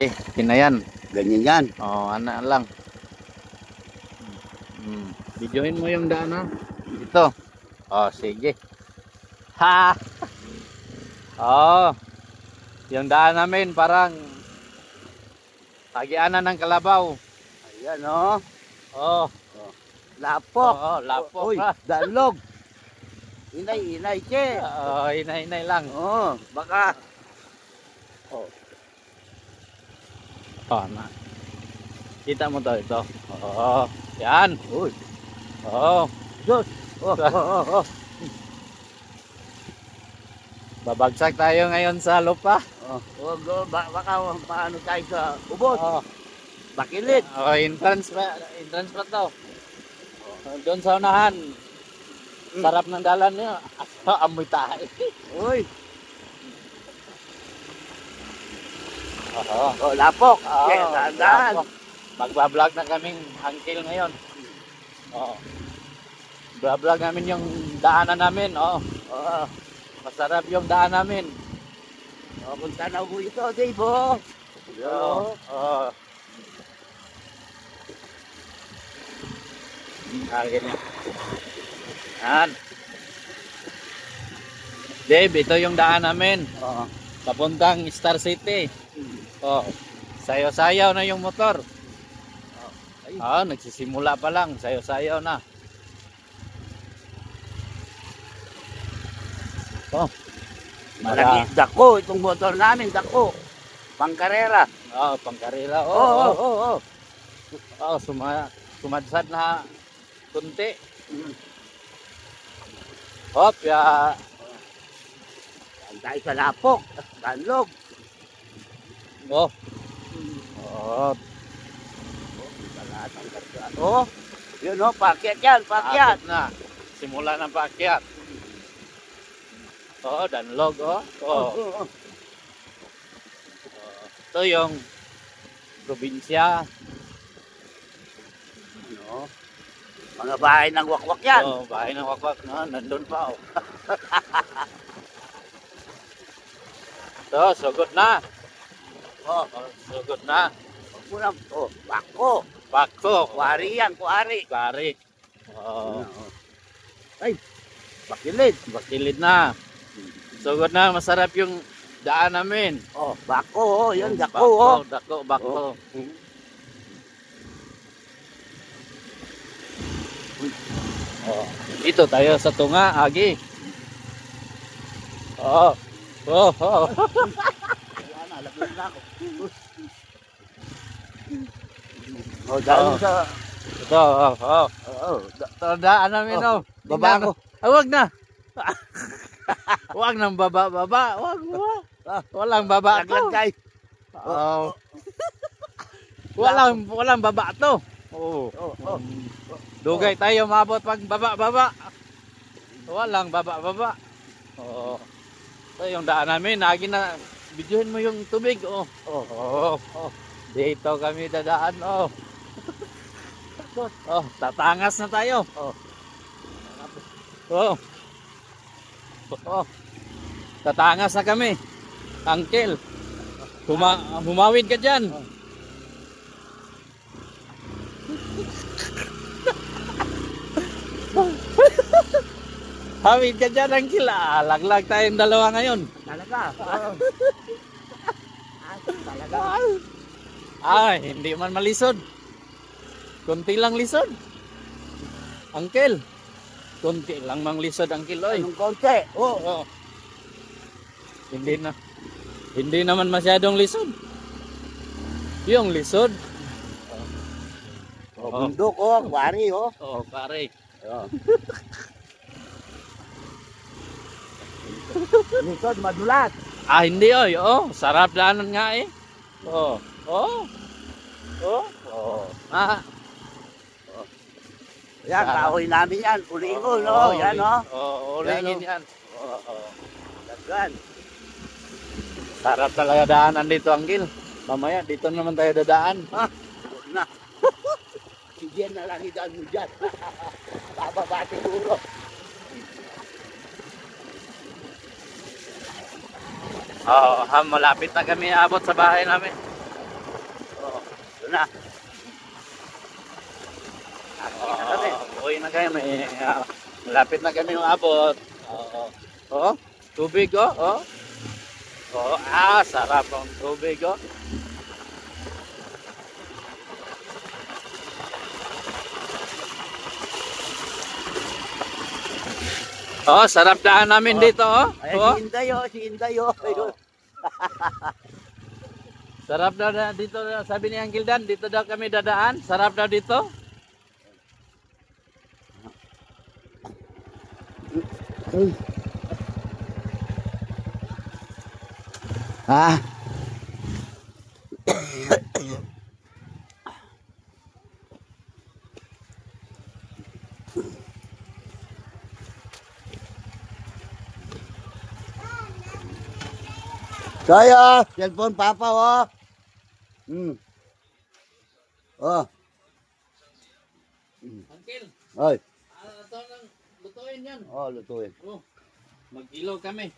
Kinayan. Ganyan yan. Oh, anak lang. Videoin mo yung daan ha. Dito. Oh, sige. Ha. Oh. Yung daan namin parang tagianan ng kalabaw. Ayan o. Oh. Lapok. Oh, lapok. Uy, danlog. Inay, che. Oh, inay-inay lang. Oh, baka. Oh. Oh, na. Kita mo to ito. Oh, yan. Uy. Oh. Diyos. Oh. Babagsak tayo ngayon sa lupa. Baka paano tayo sa ubos. Oh. Bakilit. Oh, entrance pa to. Oh, doon sa unahan. Sarap ng dalan niya. Amoy tayo. Uy. Oh, lapok. oh, Daan. Magbablog na kaming uncle ngayon. Oh. Vlog namin yung daanan namin. Oh. Oh. Masarap yung daan namin. Oh, kung tanaw mo ito, Dave. Oh. Oh. Ganyan. Yan. Dave, ito yung daan namin. Oo. Papuntang Star City. Oh. Sayaw-sayaw na yung motor. Nagsisimula pa lang. Sayaw-sayaw na. Oh. Malaki dako itong motor namin, dako. Pangkarera. Oh, pangkarera. Oo. Oh, sumadsad na kunti. Hop, ya. Tayo sa lapok, danlog. Oh. Oh. Oh, yun o, paakyat yan, paakyat. Na. Simula ng paakyat. Oh, danlog, oh. Oh. Ito yung probinsya. Ano? Mga bahay ng wakwak yan. Oh, bahay ng wakwak. No, nandun pa, oh. So, sugod na. Oh, Sugod na. bako. Bako. Kuwari yan, kuwari. Kuwari. Oh. Ay, bakilid. Bakilid na. Sugod na, masarap yung daan namin. Oh, bako, yun, dako. Bako. Oh, dito tayo sa tunga, Agi. Oh. Ayan, alaglag na ako. Oh, dahil sa... Ito, Ito, daan namin, oh. Baba ako. Huwag na. Huwag nang baba. Huwag. Walang baba to. Laglag kayo. Oh. Walang baba to. Oh. Dugay tayo maabot pag baba. Walang baba. Oh. Ito yung daan namin. Lagi na videohin mo yung tubig. Oh. Dito kami dadaan. Oh. Tatangas na tayo. Tatangas na kami. Uncle. Humawid ka dyan. Hawid ka dyan, Uncle. Laglag tayong dalawa ngayon. Talaga. Talaga. Hindi man malisod. Kunti lang lisod. Uncle. Kunti lang mang lisod, Uncle. Oy. Anong konti? Oh. Hindi naman masyadong lisod. Yung lisod. Bundok, kuwari, Oh, pare. Lisod, madulas. Hindi, oy. Sarap daanan nga eh. Yan, kahoy namin yan. Ulingon, yan, ulingon yan. Lagyan. Sarap talaga daanan dito, Uncle. Mamaya, dito naman tayo dadaan. Huwag na. Diyan na lang idaan mo dyan. Bababa siguro. Malapit na kami abot sa bahay namin. Doon na. Uwi na kayo. Malapit na kami umabot. Oh, tubig oh. Oh, sarap ang tubig oh. Oh, sarap daan namin dito oh. Ayan, si Inday oh, si Inday oh. Sarap daw na dito, sabi ni Uncle Dan, dito daw kami dadaan. Sarap daw dito. Ha? Kaya, cellphone papa oh. Oh. Uncle, Oy. ito lang, lutuin yan. Oh, lutuin. Oh, mag-ilaw kami.